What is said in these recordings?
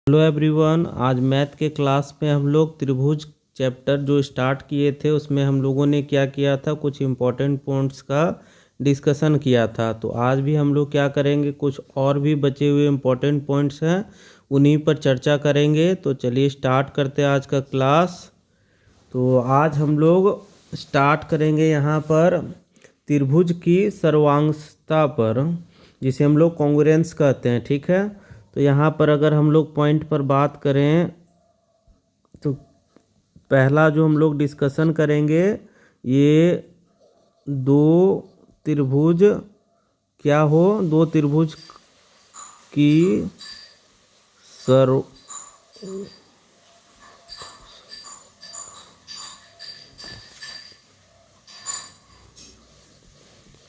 Hello everyone, आज math के class में हम लोग त्रिभुज चैप्टर जो स्टार्ट किए थे उसमें हम लोगों ने क्या किया था, कुछ इम्पोर्टेंट पॉइंट्स का डिस्कशन किया था। तो आज भी हम लोग क्या करेंगे, कुछ और भी बचे हुए इम्पोर्टेंट पॉइंट्स हैं उन्हीं पर चर्चा करेंगे। तो चलिए स्टार्ट करते हैं आज का क्लास। तो आज हम लोग स्टार्ट करेंगे यहाँ पर त्रिभुज की सर्वांशता पर, जिसे हम लोग कॉन्ग्रुएंस कहते हैं। ठीक है, तो यहाँ पर अगर हम लोग पॉइंट पर बात करें तो पहला जो हम लोग डिस्कशन करेंगे, ये दो त्रिभुज क्या हो, दो त्रिभुज की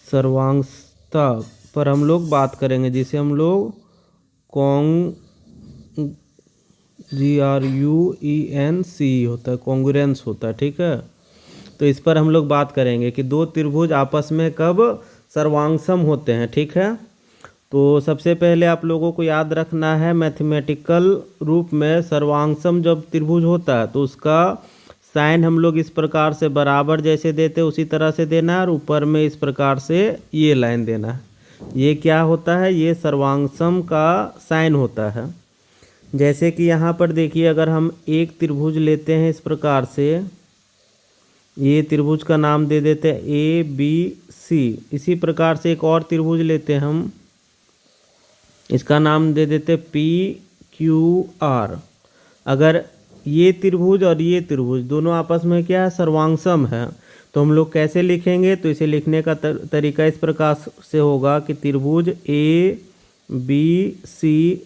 सर्वांशता पर हम लोग बात करेंगे, जिसे हम लोग GRUENC होता है, कॉन्ग्रुएंस होता है। ठीक है, तो इस पर हम लोग बात करेंगे कि दो त्रिभुज आपस में कब सर्वांगसम होते हैं। ठीक है, तो सबसे पहले आप लोगों को याद रखना है, मैथमेटिकल रूप में सर्वांगसम जब त्रिभुज होता है तो उसका साइन हम लोग इस प्रकार से बराबर जैसे देते हैं उसी तरह से देना है, और ऊपर में इस प्रकार से ये लाइन देना है। ये क्या होता है, ये सर्वांगसम का साइन होता है। जैसे कि यहाँ पर देखिए, अगर हम एक त्रिभुज लेते हैं इस प्रकार से, ये त्रिभुज का नाम दे देते हैं ABC। इसी प्रकार से एक और त्रिभुज लेते हैं हम, इसका नाम दे देते हैं PQR। अगर ये त्रिभुज और ये त्रिभुज दोनों आपस में क्या है, सर्वांगसम है, तो हम लोग कैसे लिखेंगे, तो इसे लिखने का तरीका इस प्रकार से होगा कि त्रिभुज ABC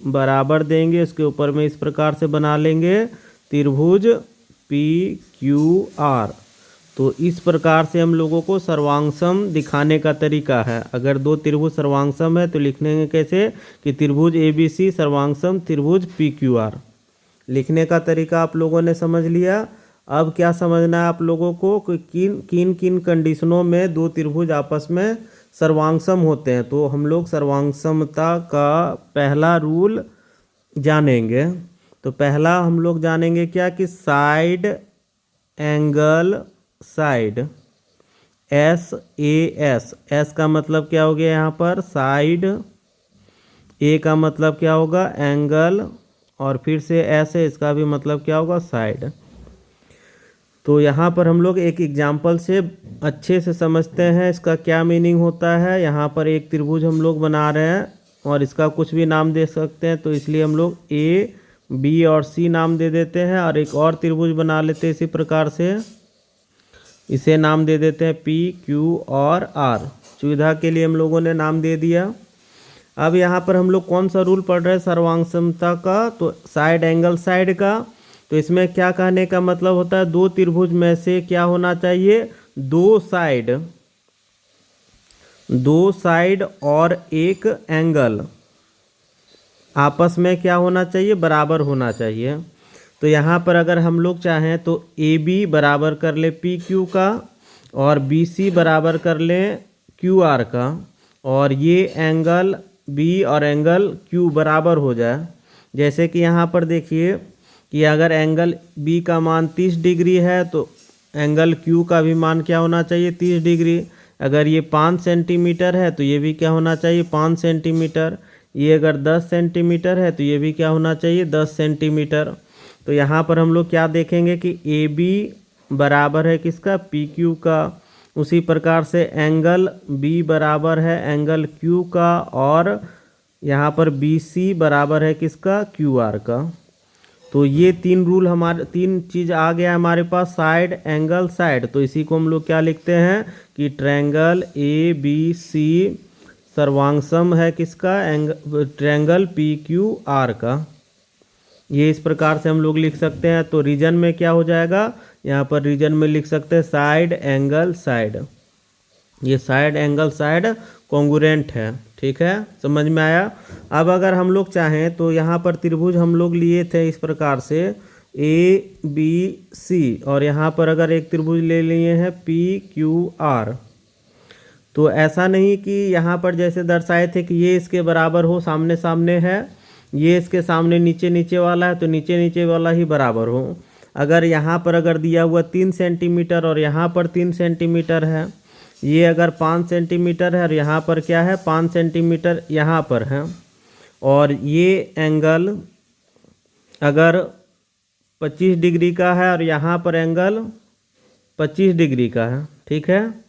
बराबर देंगे, उसके ऊपर में इस प्रकार से बना लेंगे त्रिभुज PQR। तो इस प्रकार से हम लोगों को सर्वांगसम दिखाने का तरीका है। अगर दो त्रिभुज सर्वांगसम है तो लिखने कैसे कि त्रिभुज ABC सर्वांगसम त्रिभुज PQR। लिखने का तरीका आप लोगों ने समझ लिया। अब क्या समझना है आप लोगों को कि किन किन कंडीशनों में दो त्रिभुज आपस में सर्वांगसम होते हैं। तो हम लोग सर्वांगसमता का पहला रूल जानेंगे। तो पहला हम लोग जानेंगे क्या कि side angle side, SAS। S का मतलब क्या हो गया यहाँ पर साइड, A का मतलब क्या होगा एंगल, और फिर से S है, इसका भी मतलब क्या होगा साइड। तो यहाँ पर हम लोग एक एग्जाम्पल से अच्छे से समझते हैं इसका क्या मीनिंग होता है। यहाँ पर एक त्रिभुज हम लोग बना रहे हैं और इसका कुछ भी नाम दे सकते हैं, तो इसलिए हम लोग A, B और C नाम दे देते हैं। और एक और त्रिभुज बना लेते हैं इसी प्रकार से, इसे नाम दे देते हैं P, Q और R। सुविधा के लिए हम लोगों ने नाम दे दिया। अब यहाँ पर हम लोग कौन सा रूल पढ़ रहे हैं सर्वांगसमता का, तो साइड एंगल साइड का। तो इसमें क्या कहने का मतलब होता है, दो त्रिभुज में से क्या होना चाहिए, दो साइड और एक एंगल आपस में क्या होना चाहिए, बराबर होना चाहिए। तो यहाँ पर अगर हम लोग चाहें तो AB बराबर कर ले PQ का, और BC बराबर कर ले QR का, और ये एंगल B और एंगल Q बराबर हो जाए। जैसे कि यहाँ पर देखिए कि अगर एंगल B का मान 30 डिग्री है तो एंगल Q का भी मान क्या होना चाहिए, 30 डिग्री। अगर ये 5 सेंटीमीटर है तो ये भी क्या होना चाहिए, 5 सेंटीमीटर। ये अगर 10 सेंटीमीटर है तो ये भी क्या होना चाहिए, 10 सेंटीमीटर। तो यहाँ पर हम लोग क्या देखेंगे कि AB बराबर है किसका, PQ का। उसी प्रकार से एंगल B बराबर है एंगल Q का, और यहाँ पर BC बराबर है किसका, QR का। तो ये तीन रूल हमारे, तीन चीज़ आ गया हमारे पास, साइड एंगल साइड। तो इसी को हम लोग क्या लिखते हैं कि ट्रायंगल ABC सर्वांगसम है किसका, ट्रायंगल PQR का। ये इस प्रकार से हम लोग लिख सकते हैं। तो रीजन में क्या हो जाएगा, यहाँ पर रीजन में लिख सकते हैं साइड एंगल साइड। ये साइड एंगल साइड कॉन्ग्रुएंट है। ठीक है, समझ में आया। अब अगर हम लोग चाहें तो यहाँ पर त्रिभुज हम लोग लिए थे इस प्रकार से ABC, और यहाँ पर अगर एक त्रिभुज ले लिए हैं PQR। तो ऐसा नहीं कि यहाँ पर जैसे दर्शाए थे कि ये इसके बराबर हो, सामने सामने है, ये इसके सामने नीचे नीचे वाला है तो नीचे नीचे वाला ही बराबर हो। अगर यहाँ पर अगर दिया हुआ 3 सेंटीमीटर और यहाँ पर 3 सेंटीमीटर है, ये अगर 5 सेंटीमीटर है और यहाँ पर क्या है 5 सेंटीमीटर यहाँ पर है, और ये एंगल अगर 25 डिग्री का है और यहाँ पर एंगल 25 डिग्री का है, ठीक है।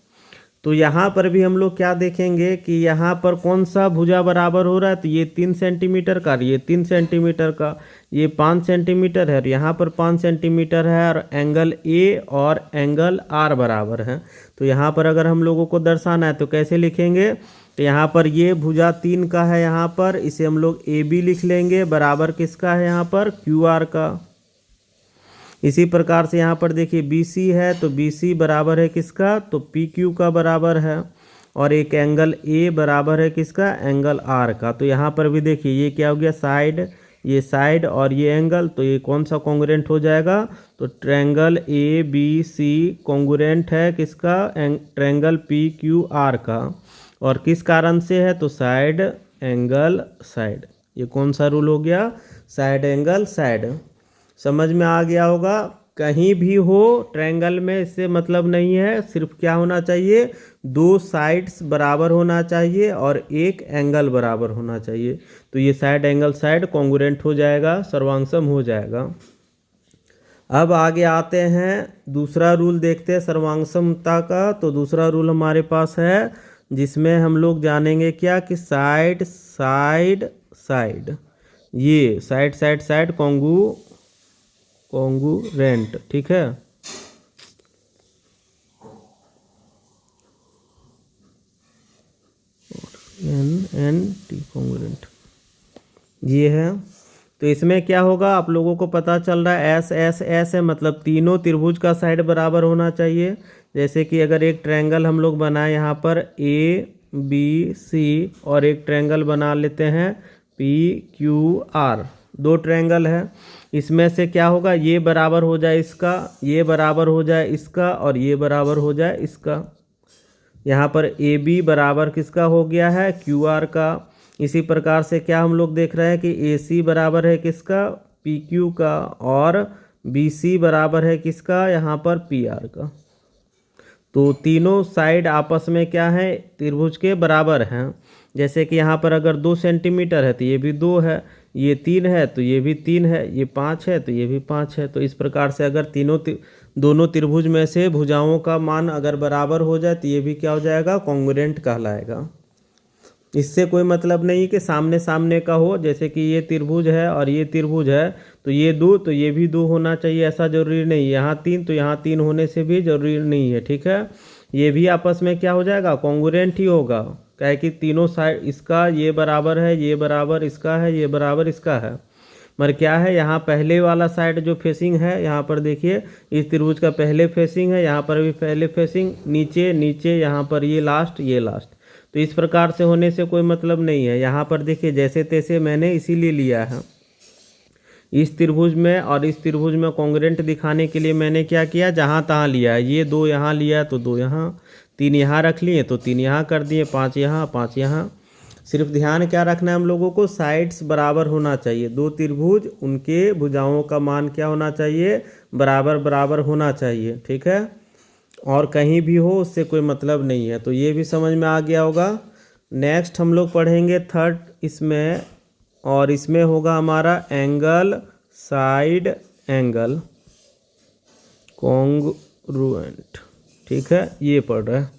तो यहाँ पर भी हम लोग क्या देखेंगे कि यहाँ पर कौन सा भुजा बराबर हो रहा है, तो ये 3 सेंटीमीटर का, ये 3 सेंटीमीटर का, ये 5 सेंटीमीटर है और यहाँ पर 5 सेंटीमीटर है, और एंगल ए और एंगल आर बराबर है। तो यहाँ पर अगर हम लोगों को दर्शाना है तो कैसे लिखेंगे, तो यहाँ पर ये भुजा 3 का है, यहाँ पर इसे हम लोग ए बी लिख लेंगे, बराबर किसका है यहाँ पर क्यू आर का। इसी प्रकार से यहाँ पर देखिए BC है तो BC बराबर है किसका, तो PQ का बराबर है, और एक एंगल A बराबर है किसका, एंगल R का। तो यहाँ पर भी देखिए ये क्या हो गया, साइड, ये साइड और ये एंगल, तो ये कौन सा कॉन्ग्रुएंट हो जाएगा, तो ट्रायंगल ABC कॉन्ग्रुएंट है किसका, ट्रायंगल PQR का। और किस कारण से है, तो साइड एंगल साइड, ये कौन सा रूल हो गया, साइड एंगल साइड। समझ में आ गया होगा। कहीं भी हो ट्रायंगल में इससे मतलब नहीं है, सिर्फ क्या होना चाहिए, 2 साइड्स बराबर होना चाहिए और एक एंगल बराबर होना चाहिए। तो ये साइड एंगल साइड कॉन्ग्रुएंट हो जाएगा, सर्वांगसम हो जाएगा। अब आगे आते हैं, दूसरा रूल देखते हैं सर्वांगसमता का। तो दूसरा रूल हमारे पास है जिसमें हम लोग जानेंगे क्या, कि साइड साइड साइड, ये साइड साइड साइड कॉन्ग्रुएंट, ठीक है। NNT कॉन्ग्रुएंट ये है। तो इसमें क्या होगा, आप लोगों को पता चल रहा है S है, मतलब तीनों त्रिभुज का साइड बराबर होना चाहिए। जैसे कि अगर एक ट्रायंगल हम लोग बनाए यहाँ पर ABC और एक ट्रायंगल बना लेते हैं PQR, 2 ट्रायंगल है, इसमें से क्या होगा, ये बराबर हो जाए इसका, ये बराबर हो जाए इसका, और ये बराबर हो जाए इसका। यहाँ पर AB बराबर किसका हो गया है, QR का। इसी प्रकार से क्या हम लोग देख रहे हैं कि AC बराबर है किसका, PQ का, और BC बराबर है किसका, यहाँ पर PR का। तो तीनों साइड आपस में क्या है, त्रिभुज के बराबर हैं। जैसे कि यहाँ पर अगर 2 सेंटीमीटर है तो ये भी 2 है, ये 3 है तो ये भी 3 है, ये 5 है तो ये भी 5 है। तो इस प्रकार से अगर दोनों त्रिभुज में से भुजाओं का मान अगर बराबर हो जाए तो ये भी क्या हो जाएगा, कॉन्ग्रुएंट कहलाएगा। इससे कोई मतलब नहीं कि सामने सामने का हो, जैसे कि ये त्रिभुज है और ये त्रिभुज है तो ये 2 तो ये भी 2 होना चाहिए, ऐसा जरूरी नहीं। यहाँ 3 तो यहाँ 3 होने से भी जरूरी नहीं है, ठीक है। ये भी आपस में क्या हो जाएगा, कॉन्ग्रुएंट ही होगा, क्या है कि तीनों साइड, इसका ये बराबर है, ये बराबर इसका है, ये बराबर इसका है। मगर क्या है, यहाँ पहले वाला साइड जो फेसिंग है, यहाँ पर देखिए इस त्रिभुज का पहले फेसिंग है, यहाँ पर भी पहले फेसिंग, नीचे नीचे, यहाँ पर ये लास्ट, ये लास्ट। तो इस प्रकार से होने से कोई मतलब नहीं है। यहाँ पर देखिए जैसे तैसे मैंने इसीलिए लिया है, इस त्रिभुज में और इस त्रिभुज में कॉन्ग्रुएंट दिखाने के लिए मैंने क्या किया, जहाँ तहाँ लिया है। ये 2 यहाँ लिया तो 2 यहाँ, 3 यहाँ रख लिए तो 3 यहाँ कर दिए, 5 यहाँ 5 यहाँ। सिर्फ ध्यान क्या रखना है हम लोगों को, साइड्स बराबर होना चाहिए। 2 त्रिभुज, उनके भुजाओं का मान क्या होना चाहिए, बराबर बराबर होना चाहिए, ठीक है। और कहीं भी हो उससे कोई मतलब नहीं है। तो ये भी समझ में आ गया होगा। नेक्स्ट हम लोग पढ़ेंगे थर्ड इसमें, और इसमें होगा हमारा एंगल साइड एंगल कॉन्ग्रुएंट, ठीक है, ये पढ़ रहा है।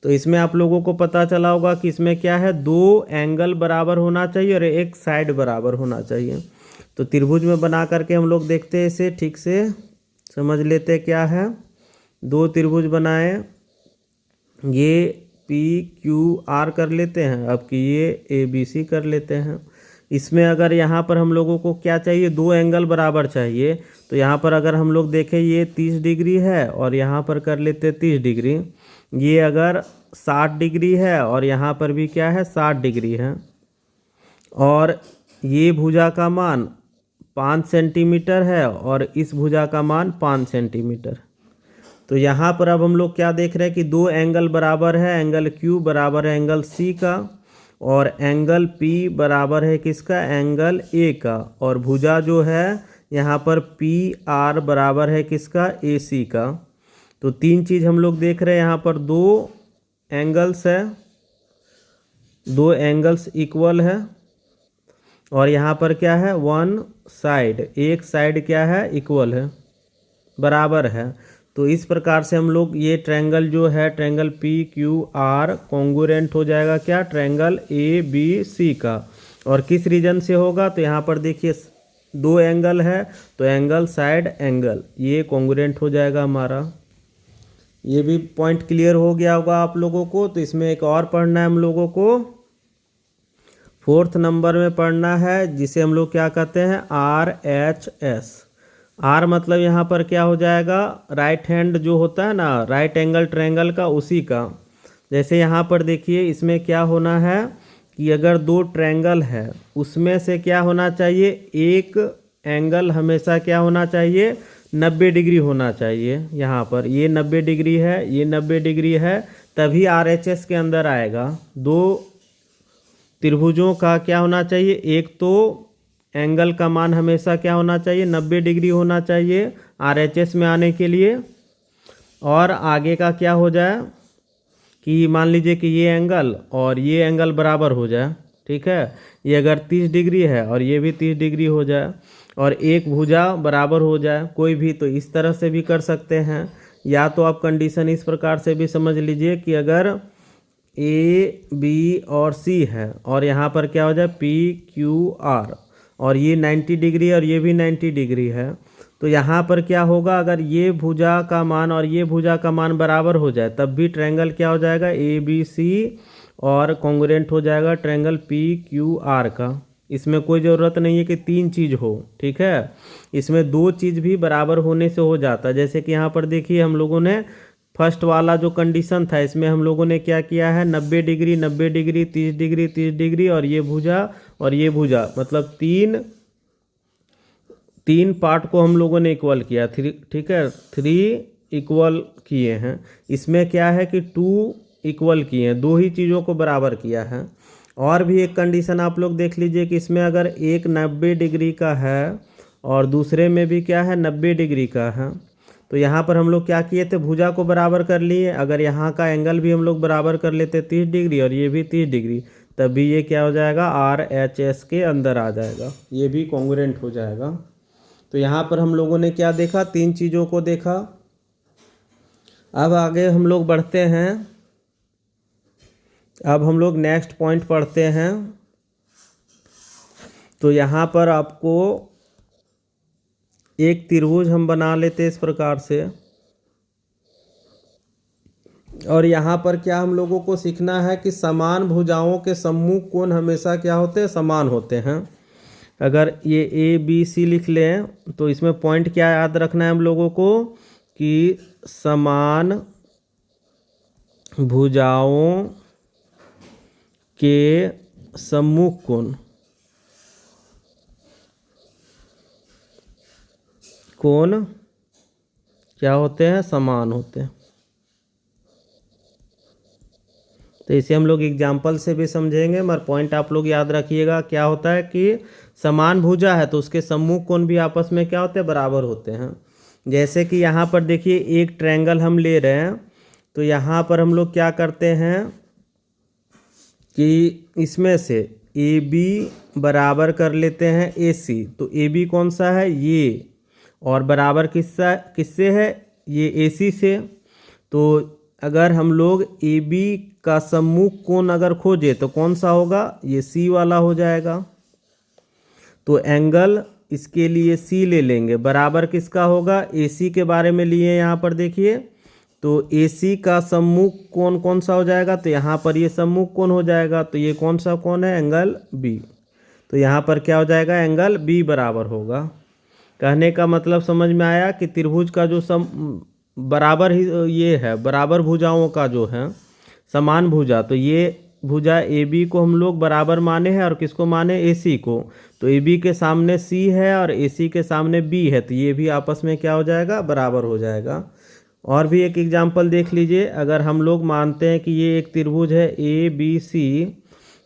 तो इसमें आप लोगों को पता चला होगा कि इसमें क्या है, 2 एंगल बराबर होना चाहिए और एक साइड बराबर होना चाहिए। तो त्रिभुज में बना करके हम लोग देखते हैं, इसे ठीक से समझ लेते क्या है। 2 त्रिभुज बनाए, ये PQR कर लेते हैं, अब कि ये ABC कर लेते हैं। इसमें अगर यहाँ पर हम लोगों को क्या चाहिए, 2 एंगल बराबर चाहिए। तो यहाँ पर अगर हम लोग देखें ये 30 डिग्री है और यहाँ पर कर लेते 30 डिग्री, ये अगर 60 डिग्री है और यहाँ पर भी क्या है, 60 डिग्री है, और ये भुजा का मान 5 सेंटीमीटर है और इस भुजा का मान 5 सेंटीमीटर। तो यहाँ पर अब हम लोग क्या देख रहे हैं कि 2 एंगल बराबर है, एंगल Q बराबर है एंगल C का, और एंगल पी बराबर है किसका, एंगल ए का, और भुजा जो है यहाँ पर पी आर बराबर है किसका, ए सी का। तो तीन चीज़ हम लोग देख रहे हैं, यहाँ पर दो एंगल्स है, दो एंगल्स इक्वल है, और यहाँ पर क्या है, वन साइड, एक साइड क्या है, इक्वल है, बराबर है। तो इस प्रकार से हम लोग ये ट्रायंगल जो है, triangle P Q are congruent हो जाएगा क्या, ट्रायंगल ए बी सी का। और किस रीजन से होगा, तो यहाँ पर देखिए दो एंगल है, तो एंगल साइड एंगल ये कॉन्ग्रुएंट हो जाएगा हमारा। ये भी पॉइंट क्लियर हो गया होगा आप लोगों को। तो इसमें एक और पढ़ना है हम लोगों को, 4th नंबर में पढ़ना है, जिसे हम लोग क्या कहते हैं, आर एच एस। आर मतलब यहाँ पर क्या हो जाएगा, राइट हैंड जो होता है ना, राइट एंगल ट्रायंगल का, उसी का। जैसे यहाँ पर देखिए इसमें क्या होना है कि अगर दो ट्रायंगल है उसमें से क्या होना चाहिए, एक एंगल हमेशा क्या होना चाहिए, 90 डिग्री होना चाहिए। यहाँ पर ये 90 डिग्री है, ये 90 डिग्री है, तभी RHS के अंदर आएगा। दो त्रिभुजों का क्या होना चाहिए, एक तो एंगल का मान हमेशा क्या होना चाहिए, 90 डिग्री होना चाहिए RHS में आने के लिए। और आगे का क्या हो जाए कि मान लीजिए कि ये एंगल और ये एंगल बराबर हो जाए, ठीक है। ये अगर 30 डिग्री है और ये भी 30 डिग्री हो जाए, और एक भुजा बराबर हो जाए कोई भी, तो इस तरह से भी कर सकते हैं। या तो आप कंडीशन इस प्रकार से भी समझ लीजिए कि अगर ए बी और सी है और यहाँ पर क्या हो जाए पी क्यू आर, और ये 90 डिग्री और ये भी 90 डिग्री है, तो यहाँ पर क्या होगा, अगर ये भुजा का मान और ये भुजा का मान बराबर हो जाए तब भी ट्रायंगल क्या हो जाएगा, ए बी सी, और कॉन्ग्रुएंट हो जाएगा ट्रायंगल पी क्यू आर का। इसमें कोई ज़रूरत नहीं है कि तीन चीज़ हो, ठीक है। इसमें दो चीज़ भी बराबर होने से हो जाता है। जैसे कि यहाँ पर देखिए हम लोगों ने फर्स्ट वाला जो कंडीशन था, इसमें हम लोगों ने क्या किया है, 90 डिग्री 90 डिग्री 30 डिग्री 30 डिग्री, और ये भुजा और ये भुजा, मतलब तीन पार्ट को हम लोगों ने इक्वल किया, ठीक है, 3 इक्वल किए हैं। इसमें क्या है कि 2 इक्वल किए हैं, दो ही चीज़ों को बराबर किया है। और भी एक कंडीशन आप लोग देख लीजिए कि इसमें अगर एक 90 डिग्री का है और दूसरे में भी क्या है, 90 डिग्री का है, तो यहाँ पर हम लोग क्या किए थे, भुजा को बराबर कर लिए। अगर यहाँ का एंगल भी हम लोग बराबर कर लेते 30 डिग्री और ये भी 30 डिग्री, तब भी ये क्या हो जाएगा, RHS के अंदर आ जाएगा, ये भी कॉन्ग्रुएंट हो जाएगा। तो यहाँ पर हम लोगों ने क्या देखा, तीन चीज़ों को देखा। अब आगे हम लोग बढ़ते हैं, अब हम लोग नेक्स्ट पॉइंट पढ़ते हैं। तो यहाँ पर आपको एक त्रिभुज हम बना लेते इस प्रकार से, और यहाँ पर क्या हम लोगों को सीखना है कि समान भुजाओं के सम्मुख कोण हमेशा क्या होते हैं, समान होते हैं। अगर ये ए बी सी लिख लें तो इसमें पॉइंट क्या याद रखना है हम लोगों को कि समान भुजाओं के सम्मुख कोण क्या होते हैं, समान होते हैं। तो इसे हम लोग एग्जाम्पल से भी समझेंगे, मगर पॉइंट आप लोग याद रखिएगा। क्या होता है कि समान भुजा है तो उसके सम्मुख कोण भी आपस में क्या होते हैं, बराबर होते हैं। जैसे कि यहाँ पर देखिए एक ट्रायंगल हम ले रहे हैं, तो यहाँ पर हम लोग क्या करते हैं कि इसमें से ए बी बराबर कर लेते हैं ए सी। तो ए बी कौन सा है, ये, और बराबर किससे है, ये ए सी से। तो अगर हम लोग ए बी का सम्मुख कोण अगर खोजे तो कौन सा होगा, ये सी वाला हो जाएगा। तो एंगल इसके लिए सी ले लेंगे, बराबर किसका होगा, ए सी के बारे में लिए यहाँ पर देखिए। तो ए सी का सम्मुख कोण कौन सा हो जाएगा, तो यहाँ पर ये सम्मुख कोण हो जाएगा। तो ये कौन सा कोण है, एंगल बी। तो यहाँ पर क्या हो जाएगा, एंगल बी बराबर होगा। कहने का मतलब समझ में आया कि त्रिभुज का जो बराबर ही ये है, बराबर भुजाओं का जो है समान भुजा, तो ये भुजा ए बी को हम लोग बराबर माने हैं, और किसको माने, ए सी को। तो ए बी के सामने सी है और ए सी के सामने बी है, तो ये भी आपस में क्या हो जाएगा, बराबर हो जाएगा। और भी एक एग्जांपल देख लीजिए। अगर हम लोग मानते हैं कि ये एक त्रिभुज है ए बी सी,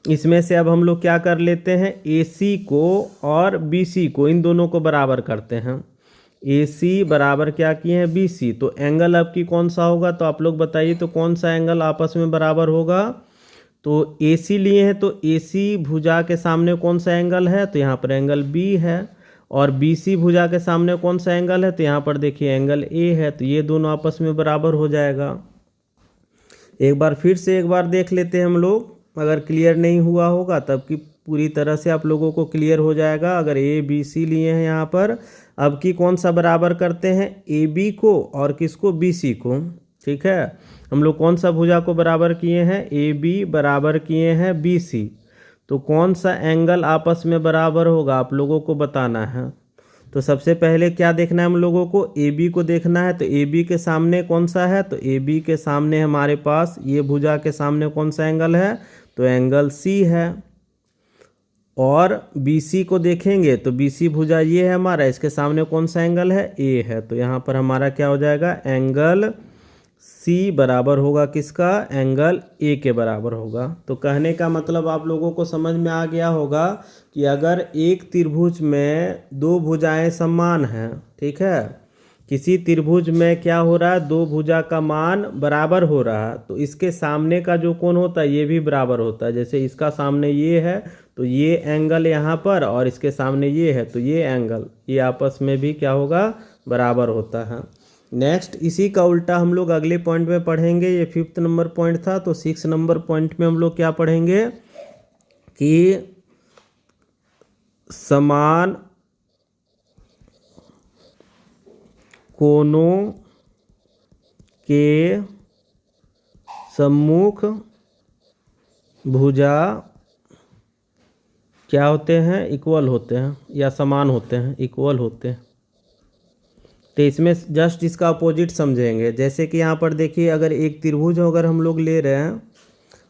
इसमें से अब हम लोग क्या कर लेते हैं, AC को और BC को, इन दोनों को बराबर करते हैं। AC बराबर क्या किए हैं, BC। तो एंगल आपकी कौन सा होगा, तो आप लोग बताइए तो कौन सा एंगल आपस में बराबर होगा। तो AC लिए हैं तो AC भुजा के सामने कौन सा एंगल है, तो यहाँ पर एंगल B है। और BC भुजा के सामने कौन सा एंगल है, तो यहाँ पर देखिए एंगल A है। तो ये दोनों आपस में बराबर हो जाएगा। एक बार फिर से एक बार देख लेते हैं हम लोग, अगर क्लियर नहीं हुआ होगा तब की पूरी तरह से आप लोगों को क्लियर हो जाएगा। अगर ABC लिए हैं यहाँ पर, अब की कौन सा बराबर करते हैं, AB को और किसको, BC को। ठीक है, हम लोग कौन सा भुजा को बराबर किए हैं, AB बराबर किए हैं BC। तो कौन सा एंगल आपस में बराबर होगा आप लोगों को बताना है। तो सबसे पहले क्या देखना है हम लोगों को, AB को देखना है। तो AB के सामने कौन सा है, तो AB के सामने हमारे पास ये भुजा के सामने कौन सा एंगल है, तो एंगल C है। और BC को देखेंगे तो BC भुजा ये है हमारा, इसके सामने कौन सा एंगल है, A है। तो यहाँ पर हमारा क्या हो जाएगा, एंगल C बराबर होगा किसका, एंगल A के बराबर होगा। तो कहने का मतलब आप लोगों को समझ में आ गया होगा कि अगर एक त्रिभुज में दो भुजाएं समान हैं, ठीक है, किसी त्रिभुज में क्या हो रहा है, दो भुजा का मान बराबर हो रहा है, तो इसके सामने का जो कोण होता है ये भी बराबर होता है। जैसे इसका सामने ये है तो ये एंगल यहाँ पर, और इसके सामने ये है तो ये एंगल, ये आपस में भी क्या होगा, बराबर होता है। नेक्स्ट इसी का उल्टा हम लोग अगले पॉइंट में पढ़ेंगे। ये 5th नंबर पॉइंट था, तो 6 नंबर पॉइंट में हम लोग क्या पढ़ेंगे कि समान कोणों के सम्मुख भुजा क्या होते हैं, इक्वल होते हैं, या समान होते हैं, इक्वल होते हैं। तो इसमें जस्ट इसका अपोजिट समझेंगे। जैसे कि यहाँ पर देखिए, अगर एक त्रिभुज अगर हम लोग ले रहे हैं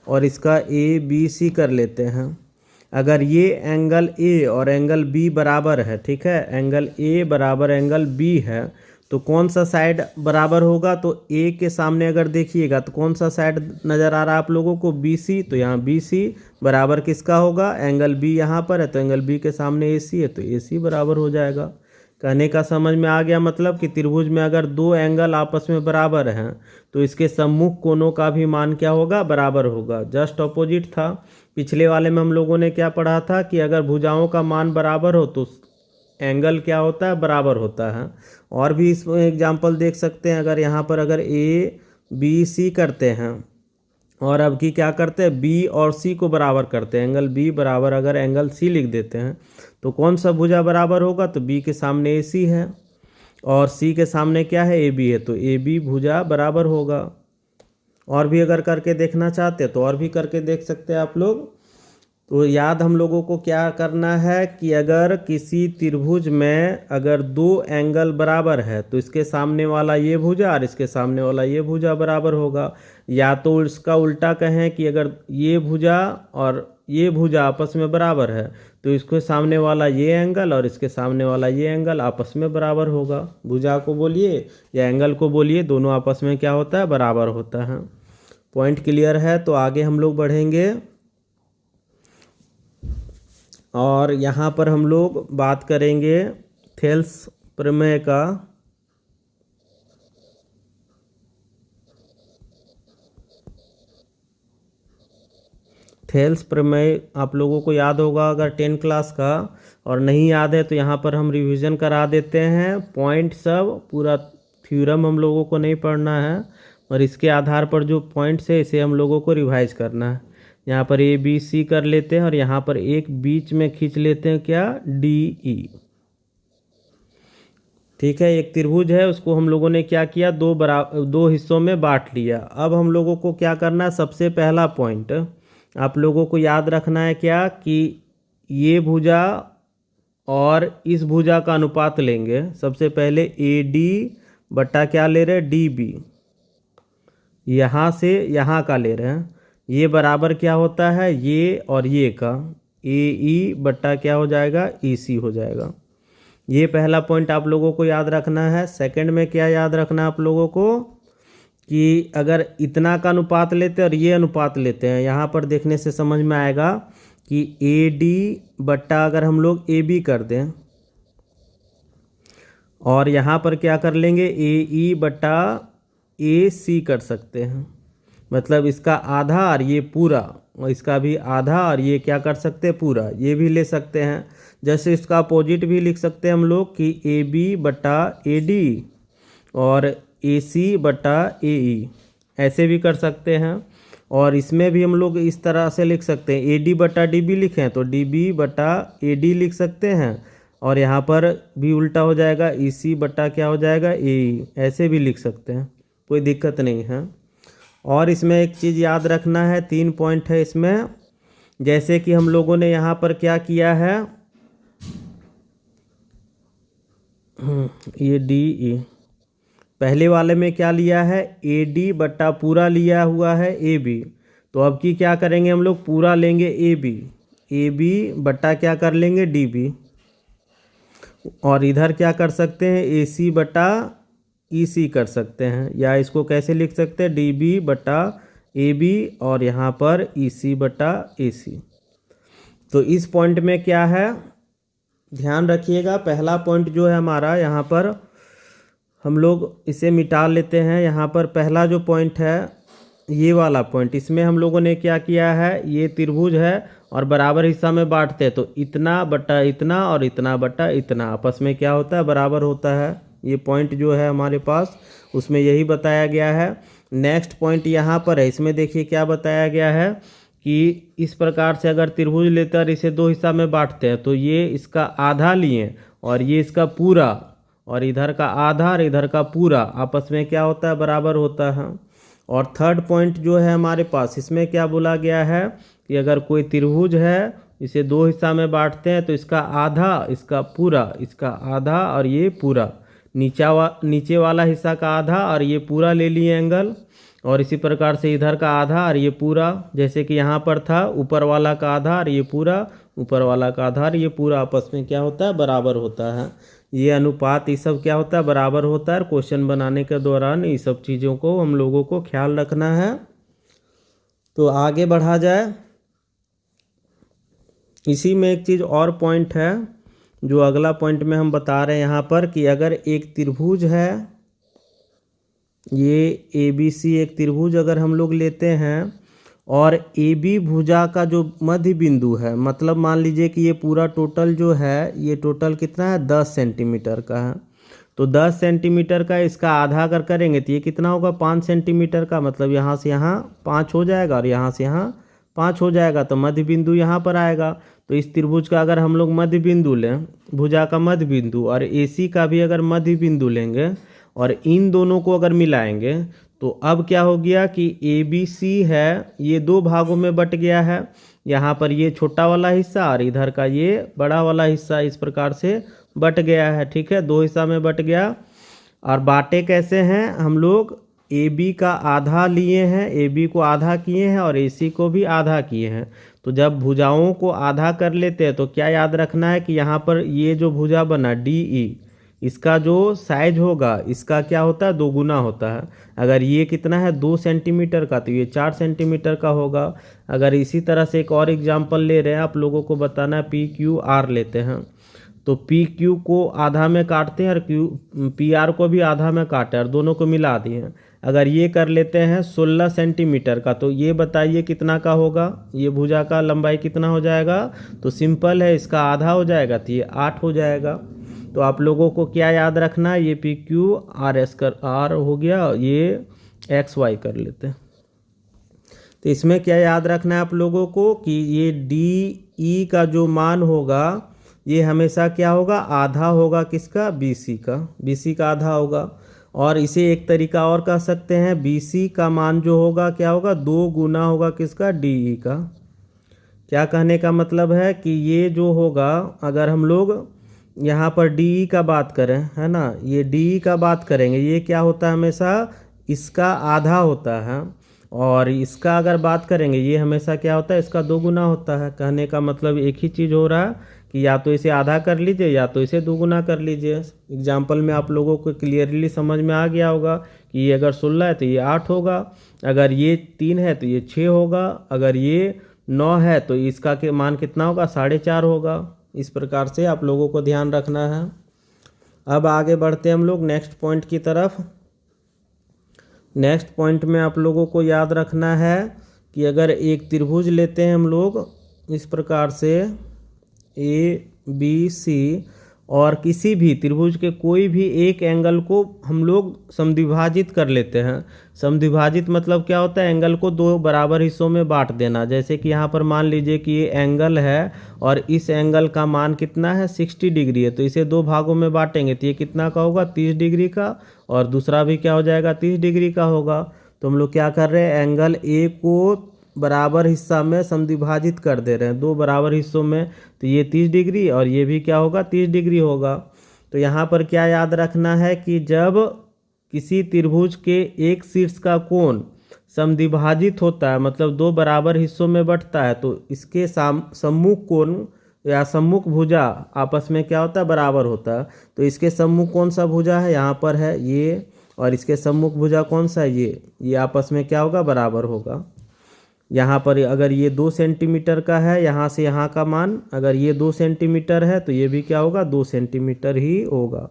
और इसका ABC कर लेते हैं, अगर ये एंगल A और एंगल B बराबर है, ठीक है, एंगल A बराबर एंगल B है, तो कौन सा साइड बराबर होगा, तो A के सामने अगर देखिएगा तो कौन सा साइड नज़र आ रहा है आप लोगों को, BC। तो यहाँ BC बराबर किसका होगा, एंगल B यहाँ पर है, तो एंगल B के सामने AC है, तो AC बराबर हो जाएगा। कहने का समझ में आ गया, मतलब कि त्रिभुज में अगर दो एंगल आपस में बराबर हैं तो इसके सम्मुख कोणों का भी मान क्या होगा, बराबर होगा। जस्ट अपोजिट था। पिछले वाले में हम लोगों ने क्या पढ़ा था कि अगर भुजाओं का मान बराबर हो तो एंगल क्या होता है, बराबर होता है। और भी इसमें एग्जांपल देख सकते हैं। अगर यहाँ पर अगर ABC करते हैं और अब की क्या करते हैं, B और C को बराबर करते हैं, एंगल B बराबर अगर एंगल C लिख देते हैं, तो कौन सा भुजा बराबर होगा, तो B के सामने AC है और C के सामने क्या है, AB है, तो AB भुजा बराबर होगा। और भी अगर करके देखना चाहते हैं तो और भी करके देख सकते हैं आप लोग। तो याद हम लोगों को क्या करना है कि अगर किसी त्रिभुज में अगर दो एंगल बराबर है तो इसके सामने वाला ये भुजा और इसके सामने वाला ये भुजा बराबर होगा। या तो इसका उल्टा कहें कि अगर ये भुजा और ये भुजा आपस में बराबर है तो इसके सामने वाला ये एंगल और इसके सामने वाला ये एंगल आपस में बराबर होगा। भुजा को बोलिए या एंगल को बोलिए, दोनों आपस में क्या होता है, बराबर होता है। पॉइंट क्लियर है। तो आगे हम लोग बढ़ेंगे और यहाँ पर हम लोग बात करेंगे थेल्स प्रमेय का। थेल्स प्रमेय आप लोगों को याद होगा अगर 10 क्लास का, और नहीं याद है तो यहाँ पर हम रिवीजन करा देते हैं। पॉइंट सब पूरा थ्योरम हम लोगों को नहीं पढ़ना है, और इसके आधार पर जो पॉइंट्स है इसे हम लोगों को रिवाइज करना है। यहाँ पर ABC कर लेते हैं और यहाँ पर एक बीच में खींच लेते हैं क्या, DE। ठीक है, एक त्रिभुज है, उसको हम लोगों ने क्या किया, दो हिस्सों में बांट लिया। अब हम लोगों को क्या करना है, सबसे पहला पॉइंट आप लोगों को याद रखना है क्या, कि ये भुजा और इस भुजा का अनुपात लेंगे। सबसे पहले AD बटा क्या ले रहे हैं, DB। यहाँ से यहाँ का ले रहे हैं, ये बराबर क्या होता है, ये और ये का, AE बट्टा क्या हो जाएगा, EC हो जाएगा। ये पहला पॉइंट आप लोगों को याद रखना है। सेकंड में क्या याद रखना है आप लोगों को, कि अगर इतना का अनुपात लेते हैं और ये अनुपात लेते हैं, यहाँ पर देखने से समझ में आएगा कि ए डी बट्टा अगर हम लोग ए बी कर दें और यहाँ पर क्या कर लेंगे ए ई बट्टा ए सी कर सकते हैं। मतलब इसका आधा और ये पूरा, और इसका भी आधा और ये क्या कर सकते हैं पूरा, ये भी ले सकते हैं। जैसे इसका अपोजिट भी लिख सकते हैं हम लोग कि ए बी बट्टा ए डी और ए सी बट्टा ए ई, ऐसे भी कर सकते हैं। और इसमें भी हम लोग इस तरह से लिख सकते हैं, ए डी बट्टा डी बी लिखें तो डी बी बट्टा ए डी लिख सकते हैं। और यहाँ पर भी उल्टा हो जाएगा, ई सी बट्टा क्या हो जाएगा ए ई, ऐसे भी लिख सकते हैं, कोई दिक्कत नहीं है। और इसमें एक चीज़ याद रखना है, 3 पॉइंट है इसमें। जैसे कि हम लोगों ने यहाँ पर क्या किया है, ये डी ई, पहले वाले में क्या लिया है ए डी बट्टा पूरा लिया हुआ है ए बी, तो अब की क्या करेंगे हम लोग पूरा लेंगे ए बी बट्टा क्या कर लेंगे डी बी। और इधर क्या कर सकते हैं ए सी बट्टा ई सी कर सकते हैं, या इसको कैसे लिख सकते हैं डी बी बट्टा ए बी और यहाँ पर ई सी बट्टा ए सी। तो इस पॉइंट में क्या है ध्यान रखिएगा, पहला पॉइंट जो है हमारा यहाँ पर हम लोग इसे मिटा लेते हैं। यहाँ पर पहला जो पॉइंट है ये वाला पॉइंट, इसमें हम लोगों ने क्या किया है, ये त्रिभुज है और बराबर हिस्सा में बांटते हैं, तो इतना बट्टा इतना और इतना बट्टा इतना आपस में क्या होता है बराबर होता है। ये पॉइंट जो है हमारे पास उसमें यही बताया गया है। नेक्स्ट पॉइंट यहाँ पर है, इसमें देखिए क्या बताया गया है कि इस प्रकार से अगर त्रिभुज लेते और इसे 2 हिस्सा में बांटते हैं, तो ये इसका आधा लिए और ये इसका पूरा, और इधर का आधा और इधर का पूरा आपस में क्या होता है बराबर होता है। और थर्ड पॉइंट जो है हमारे पास, इसमें क्या बोला गया है कि अगर कोई त्रिभुज है इसे 2 हिस्सा में बांटते हैं, तो इसका आधा इसका पूरा, इसका आधा और ये पूरा, नीचे वाला हिस्सा का आधा और ये पूरा ले लिए एंगल, और इसी प्रकार से इधर का आधा और ये पूरा, जैसे कि यहाँ पर था ऊपर वाला का आधा और ये पूरा, ऊपर वाला का आधा और ये पूरा आपस में क्या होता है बराबर होता है। ये अनुपात ये सब क्या होता है बराबर होता है। क्वेश्चन बनाने के दौरान ये सब चीज़ों को हम लोगों को ख्याल रखना है। तो आगे बढ़ा जाए, इसी में एक चीज़ और पॉइंट है जो अगला पॉइंट में हम बता रहे हैं यहाँ पर कि अगर एक त्रिभुज है, ये ए बी सी एक त्रिभुज अगर हम लोग लेते हैं और ए बी भुजा का जो मध्य बिंदु है, मतलब मान लीजिए कि ये पूरा टोटल जो है ये टोटल कितना है 10 सेंटीमीटर का है, तो 10 सेंटीमीटर का इसका आधा अगर करेंगे तो ये कितना होगा 5 सेंटीमीटर का, मतलब यहाँ से यहाँ 5 हो जाएगा और यहाँ से यहाँ 5 हो जाएगा, तो मध्य बिंदु यहाँ पर आएगा। तो इस त्रिभुज का अगर हम लोग मध्य बिंदु लें, भुजा का मध्य बिंदु, और ए सी का भी अगर मध्य बिंदु लेंगे और इन दोनों को अगर मिलाएंगे, तो अब क्या हो गया कि ए बी सी है ये 2 भागों में बट गया है। यहाँ पर ये छोटा वाला हिस्सा और इधर का ये बड़ा वाला हिस्सा इस प्रकार से बट गया है। ठीक है, 2 हिस्सा में बट गया। और बाटे कैसे हैं हम लोग, ए बी का आधा लिए हैं, ए बी को आधा किए हैं और ए सी को भी आधा किए हैं। तो जब भुजाओं को आधा कर लेते हैं तो क्या याद रखना है कि यहाँ पर ये जो भुजा बना डी ई, इसका जो साइज होगा इसका क्या होता है 2 गुना होता है। अगर ये कितना है 2 सेंटीमीटर का, तो ये 4 सेंटीमीटर का होगा। अगर इसी तरह से एक और एग्जांपल ले रहे हैं, आप लोगों को बताना है पी क्यू आर लेते हैं, तो पी क्यू को आधा में काटते हैं और पी आर को भी आधा में काटे और दोनों को मिला दिए हैं। अगर ये कर लेते हैं 16 सेंटीमीटर का, तो ये बताइए कितना का होगा, ये भुजा का लंबाई कितना हो जाएगा, तो सिंपल है इसका आधा हो जाएगा, तो ये 8 हो जाएगा। तो आप लोगों को क्या याद रखना है, ये पी क्यू आर एस कर आर हो गया, ये एक्स वाई कर लेते हैं। तो इसमें क्या याद रखना है आप लोगों को कि ये डी ई का जो मान होगा ये हमेशा क्या होगा आधा होगा, किसका बी सी का आधा होगा। और इसे एक तरीका और कह सकते हैं, बी सी का मान जो होगा क्या होगा 2 गुना होगा किसका डी ई का। क्या कहने का मतलब है कि ये जो होगा, अगर हम लोग यहाँ पर डी ई का बात करें, है ना, ये डी ई का बात करेंगे, ये क्या होता है हमेशा इसका आधा होता है, और इसका अगर बात करेंगे ये हमेशा क्या होता है इसका 2 गुना होता है। कहने का मतलब एक ही चीज़ हो रहा है कि या तो इसे आधा कर लीजिए या तो इसे 2 गुना कर लीजिए। एग्जाम्पल में आप लोगों को क्लियरली समझ में आ गया होगा कि ये अगर 16 है तो ये 8 होगा, अगर ये 3 है तो ये 6 होगा, अगर ये 9 है तो इसका के मान कितना होगा, 4.5 होगा। इस प्रकार से आप लोगों को ध्यान रखना है। अब आगे बढ़ते हैं हम लोग नेक्स्ट पॉइंट की तरफ। नेक्स्ट पॉइंट में आप लोगों को याद रखना है कि अगर एक त्रिभुज लेते हैं हम लोग इस प्रकार से ABC, और किसी भी त्रिभुज के कोई भी एक एंगल को हम लोग समद्विभाजित कर लेते हैं। समद्विभाजित मतलब क्या होता है, एंगल को दो बराबर हिस्सों में बांट देना। जैसे कि यहाँ पर मान लीजिए कि ये एंगल है और इस एंगल का मान कितना है, 60 डिग्री है, तो इसे दो भागों में बांटेंगे तो ये कितना का होगा, 30 डिग्री का, और दूसरा भी क्या हो जाएगा, 30 डिग्री का होगा। तो हम लोग क्या कर रहे हैं, एंगल ए को बराबर हिस्सा में समद्विभाजित कर दे रहे हैं, दो बराबर हिस्सों में, तो ये 30 डिग्री और ये भी क्या होगा, 30 डिग्री होगा। तो यहाँ पर क्या याद रखना है कि जब किसी त्रिभुज के एक शीर्ष का कोण समद्विभाजित होता है, मतलब दो बराबर हिस्सों में बंटता है, तो इसके सम्मुख कोण या सम्मुख भुजा आपस में क्या होता है, बराबर होता है। तो इसके सम्मुख कौन सा भुजा है, यहाँ पर है ये, और इसके सम्मुख भुजा कौन सा है, ये आपस में क्या होगा, बराबर होगा। यहाँ पर अगर ये 2 सेंटीमीटर का है, यहाँ से यहाँ का मान अगर ये 2 सेंटीमीटर है तो ये भी क्या होगा, 2 सेंटीमीटर ही होगा।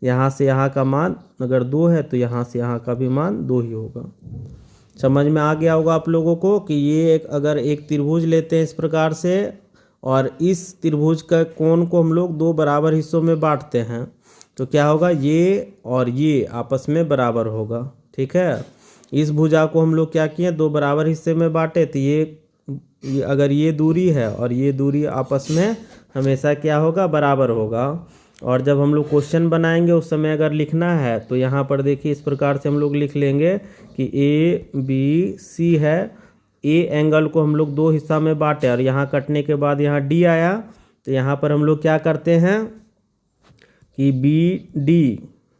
यहाँ से यहाँ का मान अगर 2 है तो यहाँ से यहाँ का भी मान 2 ही होगा। समझ में आ गया होगा आप लोगों को कि ये अगर एक त्रिभुज लेते हैं इस प्रकार से, और इस त्रिभुज का कोण को हम लोग दो बराबर हिस्सों में बांटते हैं, तो क्या होगा, ये और ये आपस में बराबर होगा। ठीक है, इस भुजा को हम लोग क्या किए, दो बराबर हिस्से में बांटे, तो ये अगर ये दूरी है और ये दूरी आपस में हमेशा क्या होगा, बराबर होगा। और जब हम लोग क्वेश्चन बनाएंगे उस समय अगर लिखना है तो यहाँ पर देखिए इस प्रकार से हम लोग लिख लेंगे कि ABC है, ए एंगल को हम लोग दो हिस्सा में बांटे और यहाँ कटने के बाद यहाँ D आया, तो यहाँ पर हम लोग क्या करते हैं कि BD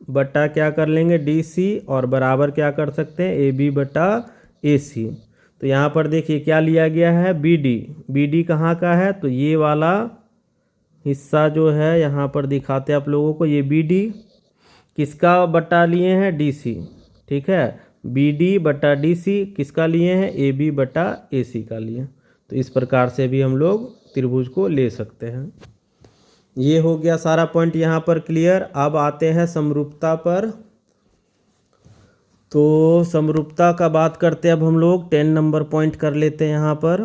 बटा क्या कर लेंगे, DC, और बराबर क्या कर सकते हैं, AB बटा AC। तो यहाँ पर देखिए क्या लिया गया है, BD कहाँ का है, तो ये वाला हिस्सा जो है यहाँ पर दिखाते हैं आप लोगों को, ये BD किसका बटा लिए हैं, DC। ठीक है, BD बटा DC किसका लिए हैं, AB बटा AC का लिए। तो इस प्रकार से भी हम लोग त्रिभुज को ले सकते हैं। ये हो गया सारा पॉइंट यहाँ पर क्लियर। अब आते हैं समरूपता पर। तो समरूपता का बात करते हैं अब हम लोग 10 नंबर पॉइंट कर लेते हैं यहाँ पर।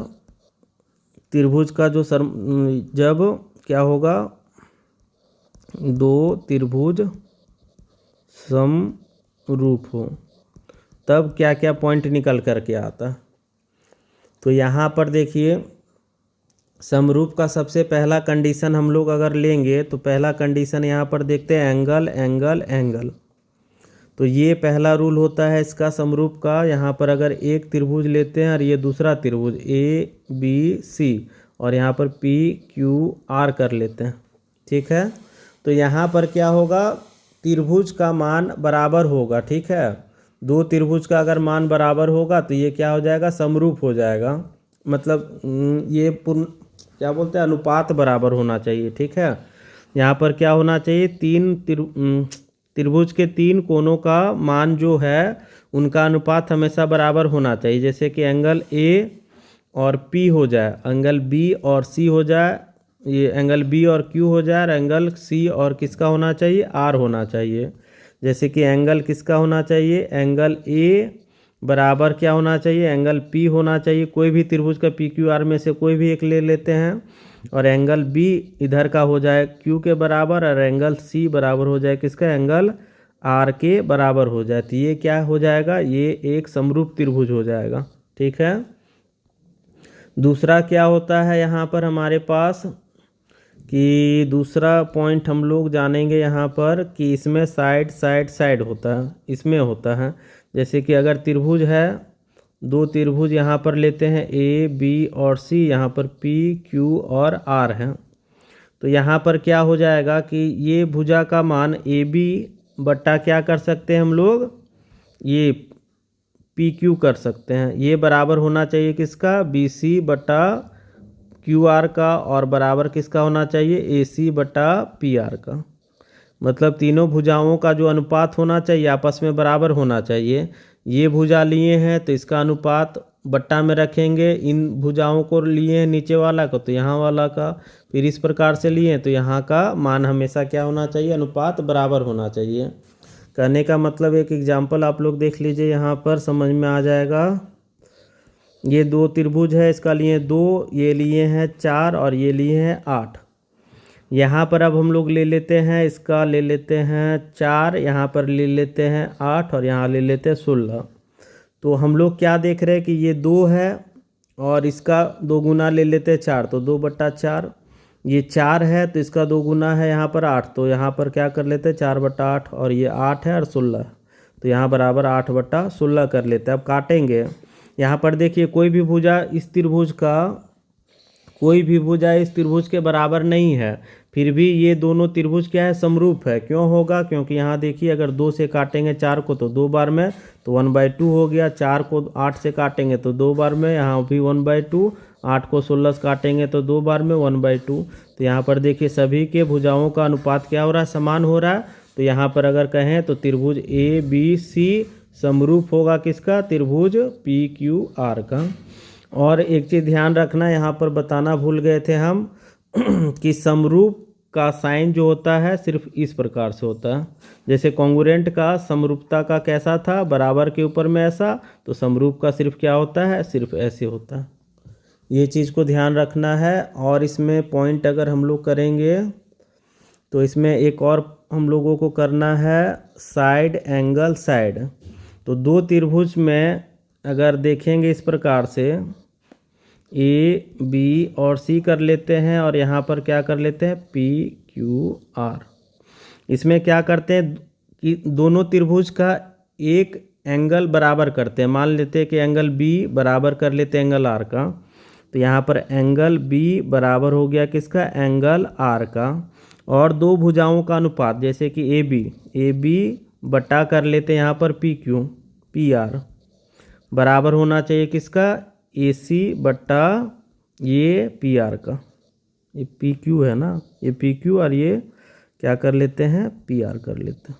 त्रिभुज का जो जब क्या होगा, दो त्रिभुज समरूप हो तब क्या क्या पॉइंट निकल करके आता है। तो यहाँ पर देखिए समरूप का सबसे पहला कंडीशन हम लोग अगर लेंगे तो पहला कंडीशन यहाँ पर देखते हैं, एंगल एंगल एंगल। तो ये पहला रूल होता है इसका समरूप का। यहाँ पर अगर एक त्रिभुज लेते हैं और ये दूसरा त्रिभुज ABC और यहाँ पर PQR कर लेते हैं, ठीक है, तो यहाँ पर क्या होगा, त्रिभुज का मान बराबर होगा। ठीक है, दो त्रिभुज का अगर मान बराबर होगा तो ये क्या हो जाएगा, समरूप हो जाएगा। मतलब ये क्या बोलते हैं, अनुपात बराबर होना चाहिए। ठीक है, यहाँ पर क्या होना चाहिए, त्रिभुज के तीन कोणों का मान जो है उनका अनुपात हमेशा बराबर होना चाहिए। जैसे कि एंगल A और P हो जाए, एंगल B और C हो जाए, ये एंगल B और Q हो जाए, और एंगल C और किसका होना चाहिए, R होना चाहिए। जैसे कि एंगल किसका होना चाहिए, एंगल A बराबर क्या होना चाहिए, एंगल P होना चाहिए। कोई भी त्रिभुज का PQR में से कोई भी एक ले लेते हैं, और एंगल B इधर का हो जाए Q के बराबर, और एंगल C बराबर हो जाए किसका, एंगल R के बराबर हो जाए। तो ये क्या हो जाएगा, ये एक समरूप त्रिभुज हो जाएगा। ठीक है, दूसरा क्या होता है यहाँ पर हमारे पास, कि दूसरा पॉइंट हम लोग जानेंगे यहाँ पर कि इसमें साइड साइड साइड होता है, इसमें होता है। जैसे कि अगर त्रिभुज है, दो त्रिभुज यहाँ पर लेते हैं A, B और C, यहाँ पर P, Q और R है, तो यहाँ पर क्या हो जाएगा कि ये भुजा का मान AB बट्टा क्या कर सकते हैं हम लोग, ये PQ कर सकते हैं। ये बराबर होना चाहिए किसका, BC बट्टा QR का, और बराबर किसका होना चाहिए, AC बटा PR का। मतलब तीनों भुजाओं का जो अनुपात होना चाहिए आपस में बराबर होना चाहिए। ये भुजा लिए हैं तो इसका अनुपात बट्टा में रखेंगे, इन भुजाओं को लिए हैं नीचे वाला को तो यहाँ वाला का, फिर इस प्रकार से लिए तो यहाँ का मान हमेशा क्या होना चाहिए, अनुपात बराबर होना चाहिए। कहने का मतलब एक एग्जाम्पल आप लोग देख लीजिए, यहाँ पर समझ में आ जाएगा। ये दो त्रिभुज है, इसका लिए 2, ये लिए हैं 4 और ये लिए हैं 8। यहाँ पर अब हम लोग ले लेते हैं, इसका ले लेते हैं 4, यहाँ पर ले लेते हैं 8 और यहाँ ले लेते हैं 16। तो हम लोग क्या देख रहे हैं कि ये 2 है और इसका 2 गुना ले लेते हैं 4, तो 2/4। ये 4 है तो इसका 2 गुना है यहाँ पर 8, तो यहाँ पर क्या कर लेते हैं 4/8, और ये 8 है और 16, तो यहाँ बराबर 8/16 कर लेते हैं। अब काटेंगे, यहाँ पर देखिए कोई भी भुजा इस त्रिभुज के बराबर नहीं है, फिर भी ये दोनों त्रिभुज क्या है, समरूप है। क्यों होगा, क्योंकि यहाँ देखिए अगर 2 से काटेंगे 4 को तो 2 बार में, तो 1/2 हो गया। 4 को 8 से काटेंगे तो 2 बार में, यहाँ भी 1/2। 8 को 16 से काटेंगे तो 2 बार में 1/2। तो यहाँ पर देखिए सभी के भुजाओं का अनुपात क्या हो रहा है, समान हो रहा है। तो यहाँ पर अगर कहें तो त्रिभुज ABC समरूप होगा किसका, त्रिभुज PQR का। और एक चीज़ ध्यान रखना, यहाँ पर बताना भूल गए थे हम कि समरूप का साइन जो होता है सिर्फ इस प्रकार से होता है। जैसे कॉन्ग्रुएंट का समरूपता का कैसा था, बराबर के ऊपर में ऐसा, तो समरूप का सिर्फ क्या होता है, सिर्फ ऐसे होता है। ये चीज़ को ध्यान रखना है। और इसमें पॉइंट अगर हम लोग करेंगे तो इसमें एक और हम लोगों को करना है साइड एंगल साइड। तो दो त्रिभुज में अगर देखेंगे इस प्रकार से AB और C कर लेते हैं और यहाँ पर क्या कर लेते हैं PQR। इसमें क्या करते हैं कि दोनों त्रिभुज का एक एंगल बराबर करते हैं। मान लेते हैं कि एंगल B बराबर कर लेते हैं एंगल R का, तो यहाँ पर एंगल B बराबर हो गया किसका, एंगल R का। और दो भुजाओं का अनुपात जैसे कि AB बटा कर लेते हैं यहाँ पर PR बराबर होना चाहिए किसका, AC बटा ये PR का। ये PQ है ना, ये PQ और ये क्या कर लेते हैं, PR कर लेते हैं।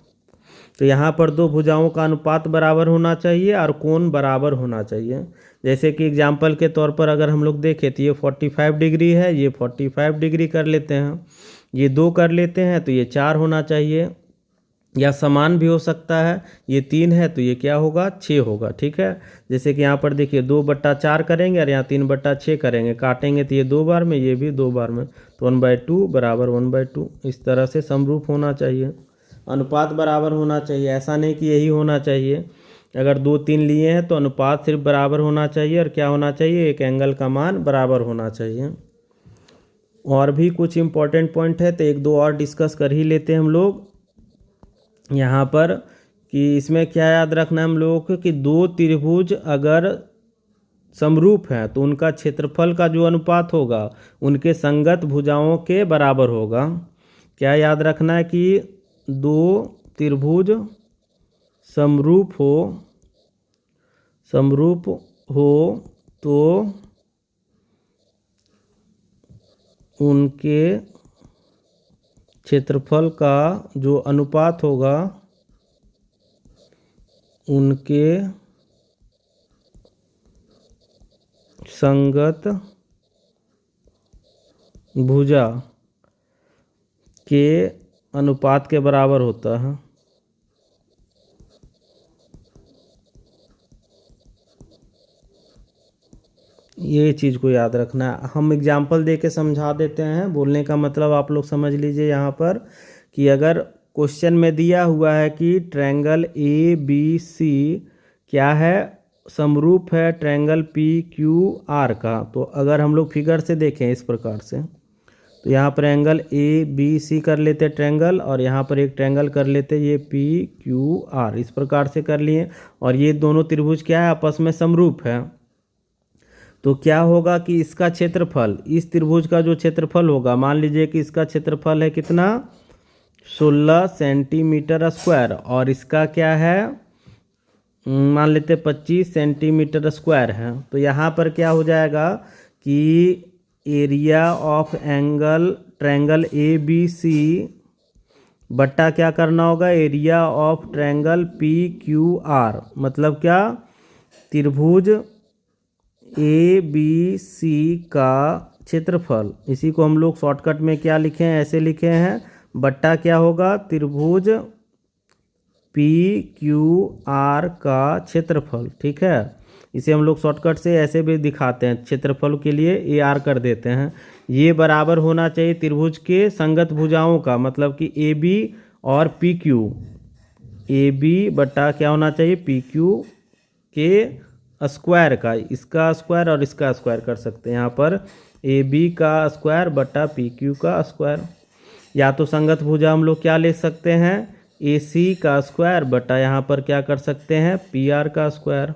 तो यहाँ पर दो भुजाओं का अनुपात बराबर होना चाहिए और कोण बराबर होना चाहिए। जैसे कि एग्जाम्पल के तौर पर अगर हम लोग देखें तो ये 45 डिग्री है, ये 45 डिग्री कर लेते हैं, ये 2 कर लेते हैं तो ये 4 होना चाहिए, या समान भी हो सकता है। ये 3 है तो ये क्या होगा, 6 होगा। ठीक है, जैसे कि यहाँ पर देखिए 2/4 करेंगे और यहाँ 3/6 करेंगे, काटेंगे तो ये 2 बार में, ये भी 2 बार में, तो 1/2 बराबर 1/2। इस तरह से समरूप होना चाहिए, अनुपात बराबर होना चाहिए। ऐसा नहीं कि यही होना चाहिए। अगर 2 3 लिए हैं तो अनुपात सिर्फ बराबर होना चाहिए और क्या होना चाहिए, एक एंगल का मान बराबर होना चाहिए। और भी कुछ इम्पोर्टेंट पॉइंट है तो 1-2 और डिस्कस कर ही लेते हैं हम लोग यहाँ पर, कि इसमें क्या याद रखना है हम लोगों को कि दो त्रिभुज अगर समरूप हैं तो उनका क्षेत्रफल का जो अनुपात होगा उनके संगत भुजाओं के बराबर होगा। क्या याद रखना है कि दो त्रिभुज समरूप हो तो उनके क्षेत्रफल का जो अनुपात होगा उनके संगत भुजा के अनुपात के बराबर होता है। ये चीज़ को याद रखना है। हम एग्जाम्पल दे के समझा देते हैं, बोलने का मतलब आप लोग समझ लीजिए यहाँ पर कि अगर क्वेश्चन में दिया हुआ है कि ट्रायंगल ABC क्या है, समरूप है ट्रायंगल PQR का, तो अगर हम लोग फिगर से देखें इस प्रकार से, तो यहाँ पर एंगल ABC कर लेते ट्रायंगल और यहाँ पर एक ट्रायंगल कर लेते ये PQR, इस प्रकार से कर लिए। और ये दोनों त्रिभुज क्या है, आपस में समरूप है। तो क्या होगा कि इसका क्षेत्रफल, इस त्रिभुज का जो क्षेत्रफल होगा, मान लीजिए कि इसका क्षेत्रफल है कितना, 16 सेंटीमीटर स्क्वायर, और इसका क्या है, मान लेते 25 सेंटीमीटर स्क्वायर है। तो यहाँ पर क्या हो जाएगा कि area of angle triangle ABC बट्टा क्या करना होगा, area of triangle P Q are, मतलब क्या, त्रिभुज ए बी सी का क्षेत्रफल। इसी को हम लोग शॉर्टकट में क्या लिखे हैं, ऐसे लिखे हैं, बट्टा क्या होगा, त्रिभुज पी क्यू आर का क्षेत्रफल। ठीक है, इसे हम लोग शॉर्टकट से ऐसे भी दिखाते हैं, क्षेत्रफल के लिए ए आर कर देते हैं। ये बराबर होना चाहिए त्रिभुज के संगत भुजाओं का, मतलब कि ए बी और पी क्यू, ए बी बटा क्या होना चाहिए, पी क्यू के स्क्वायर का, इसका स्क्वायर और इसका स्क्वायर कर सकते हैं यहाँ पर, ए बी का स्क्वायर बटा पी क्यू का स्क्वायर। या तो संगत भुजा हम लोग क्या ले सकते हैं, ए सी का स्क्वायर बटा यहाँ पर क्या कर सकते हैं, पी आर का स्क्वायर।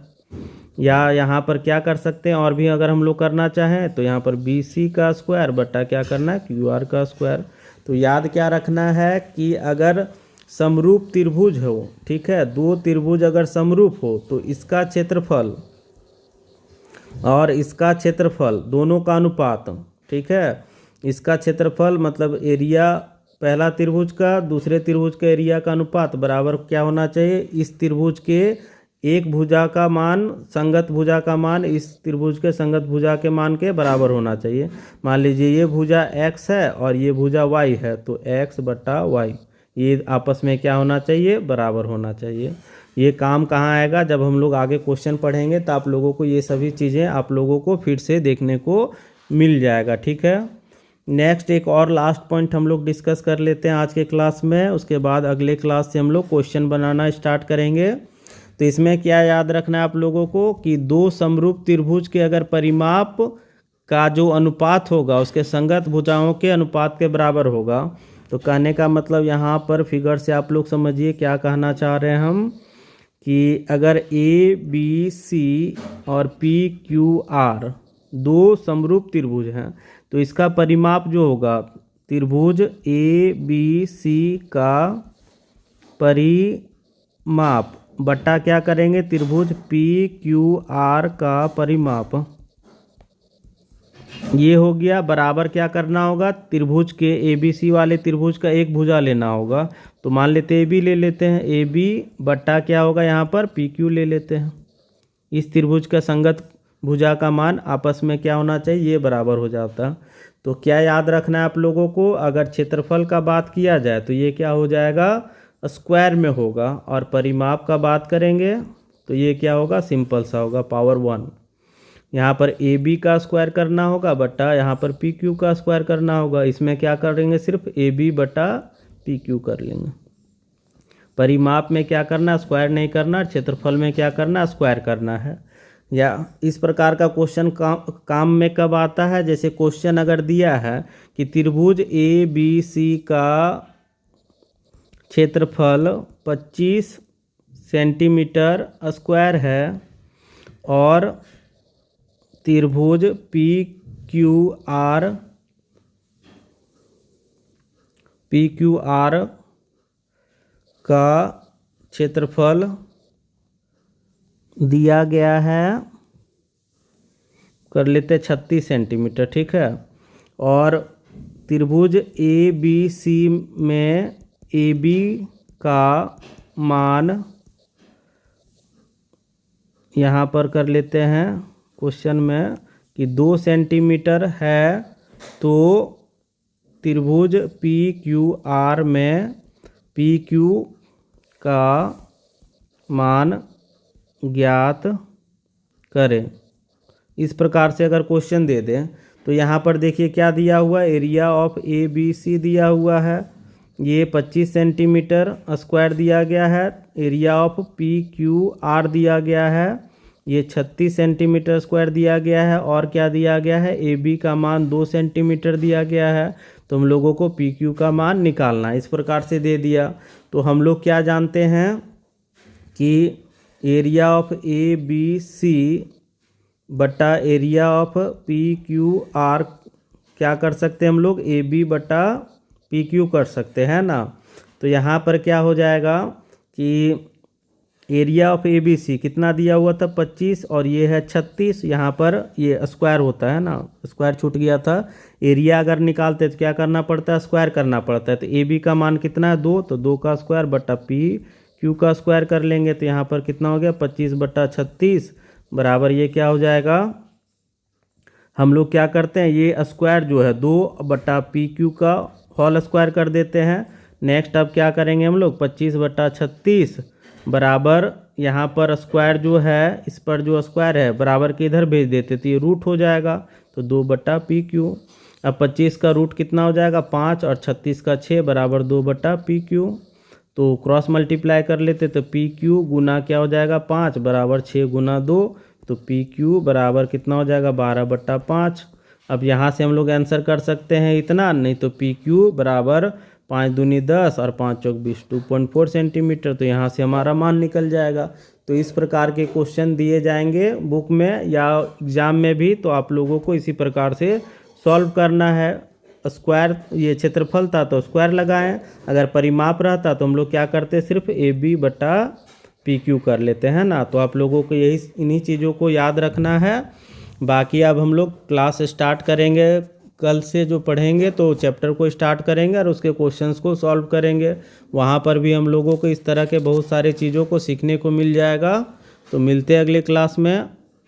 या यहाँ पर क्या कर सकते हैं, और भी अगर हम लोग करना चाहें तो यहाँ पर बी सी का स्क्वायर बटा क्या करना है, क्यू आर का स्क्वायर। तो याद क्या रखना है कि अगर समरूप त्रिभुज हो, ठीक है, दो त्रिभुज अगर समरूप हो तो इसका क्षेत्रफल और इसका क्षेत्रफल दोनों का अनुपात, ठीक है, इसका क्षेत्रफल मतलब एरिया पहला त्रिभुज का दूसरे त्रिभुज के एरिया का अनुपात बराबर क्या होना चाहिए, इस त्रिभुज के एक भुजा का मान, संगत भुजा का मान इस त्रिभुज के संगत भुजा के मान के बराबर होना चाहिए। मान लीजिए ये भुजा x है और ये भुजा y है, तो x बटा y ये आपस में क्या होना चाहिए, बराबर होना चाहिए। ये काम कहाँ आएगा, जब हम लोग आगे क्वेश्चन पढ़ेंगे तो आप लोगों को ये सभी चीज़ें आप लोगों को फिर से देखने को मिल जाएगा। ठीक है, नेक्स्ट एक और लास्ट पॉइंट हम लोग डिस्कस कर लेते हैं आज के क्लास में, उसके बाद अगले क्लास से हम लोग क्वेश्चन बनाना स्टार्ट करेंगे। तो इसमें क्या याद रखना है आप लोगों को कि दो समरूप त्रिभुज के अगर परिमाप का जो अनुपात होगा उसके संगत भुजाओं के अनुपात के बराबर होगा। तो कहने का मतलब यहाँ पर फिगर से आप लोग समझिए क्या कहना चाह रहे हैं हम, कि अगर ए बी सी और पी क्यू आर दो समरूप त्रिभुज हैं तो इसका परिमाप जो होगा, त्रिभुज ए बी सी का परिमाप बट्टा क्या करेंगे, त्रिभुज पी क्यू आर का परिमाप, ये हो गया बराबर क्या करना होगा, त्रिभुज के ए बी सी वाले त्रिभुज का एक भुजा लेना होगा। तो मान लेते ए बी ले लेते हैं, ए बी बट्टा क्या होगा यहाँ पर पी क्यू ले लेते हैं। इस त्रिभुज का संगत भुजा का मान आपस में क्या होना चाहिए, ये बराबर हो जाता। तो क्या याद रखना है आप लोगों को, अगर क्षेत्रफल का बात किया जाए तो ये क्या हो जाएगा, स्क्वायर में होगा, और परिमाप का बात करेंगे तो ये क्या होगा, सिंपल सा होगा, पावर 1। यहाँ पर ए बी का स्क्वायर करना होगा बटा यहाँ पर पी क्यू का स्क्वायर करना होगा। इसमें क्या करेंगे, सिर्फ ए बी बटा पी क्यू कर लेंगे। परिमाप में क्या करना, स्क्वायर नहीं करना, क्षेत्रफल में क्या करना, स्क्वायर करना है। या इस प्रकार का क्वेश्चन काम में कब आता है, जैसे क्वेश्चन अगर दिया है कि त्रिभुज ए बी सी का क्षेत्रफल 25 सेंटीमीटर स्क्वायर है और त्रिभुज पी क्यू आर का क्षेत्रफल दिया गया है, कर लेते 36 सेंटीमीटर, ठीक है, और त्रिभुज ए बी सी में ए बी का मान यहाँ पर कर लेते हैं क्वेश्चन में कि 2 सेंटीमीटर है, तो त्रिभुज पी क्यू आर में पी क्यू का मान ज्ञात करें। इस प्रकार से अगर क्वेश्चन दे दें तो यहाँ पर देखिए क्या दिया हुआ है, area of A B C दिया हुआ है, ये 25 सेंटीमीटर स्क्वायर दिया गया है, area of P Q are दिया गया है, ये 36 सेंटीमीटर स्क्वायर दिया गया है, और क्या दिया गया है, ए बी का मान 2 सेंटीमीटर दिया गया है। तो हम लोगों को पी क्यू का मान निकालना है, इस प्रकार से दे दिया। तो हम लोग क्या जानते हैं कि area of A B C बटा area of P Q R क्या कर सकते हैं हम लोग, ए बी बटा पी क्यू कर सकते हैं ना। तो यहाँ पर क्या हो जाएगा कि एरिया ऑफ ABC कितना दिया हुआ था 25 और ये है 36। यहाँ पर ये स्क्वायर होता है ना, स्क्वायर छूट गया था। एरिया अगर निकालते तो क्या करना पड़ता है, स्क्वायर करना पड़ता है। तो AB का मान कितना है 2, तो 2 का स्क्वायर बटा PQ का स्क्वायर कर लेंगे। तो यहाँ पर कितना हो गया 25 बटा 36 बराबर ये क्या हो जाएगा, हम लोग क्या करते हैं ये स्क्वायर जो है 2 बटा PQ का होल स्क्वायर कर देते हैं। नेक्स्ट अब क्या करेंगे हम लोग 25 बटा 36 बराबर यहाँ पर स्क्वायर जो है इस पर जो स्क्वायर है बराबर के इधर भेज देते तो ये रूट हो जाएगा। तो 2 बटा PQ। अब 25 का रूट कितना हो जाएगा 5 और 36 का 6 बराबर 2 बटा PQ। तो क्रॉस मल्टीप्लाई कर लेते तो PQ गुना क्या हो जाएगा 5 बराबर 6 गुना 2, तो PQ बराबर कितना हो जाएगा 12 बटा 5। अब यहाँ से हम लोग आंसर कर सकते हैं इतना, नहीं तो PQ बराबर 5 दूनी 10 और 5 चौक 20 2.4 सेंटीमीटर। तो यहाँ से हमारा मान निकल जाएगा। तो इस प्रकार के क्वेश्चन दिए जाएंगे बुक में या एग्ज़ाम में भी, तो आप लोगों को इसी प्रकार से सॉल्व करना है। स्क्वायर ये क्षेत्रफल था तो स्क्वायर लगाएं, अगर परिमाप रहता तो हम लोग क्या करते सिर्फ AB बटा PQ कर लेते हैं ना। तो आप लोगों को यही इन्हीं चीज़ों को याद रखना है। बाकी अब हम लोग क्लास स्टार्ट करेंगे, कल से जो पढ़ेंगे तो चैप्टर को स्टार्ट करेंगे और उसके क्वेश्चंस को सॉल्व करेंगे। वहाँ पर भी हम लोगों को इस तरह के बहुत सारे चीज़ों को सीखने को मिल जाएगा। तो मिलते हैं अगले क्लास में।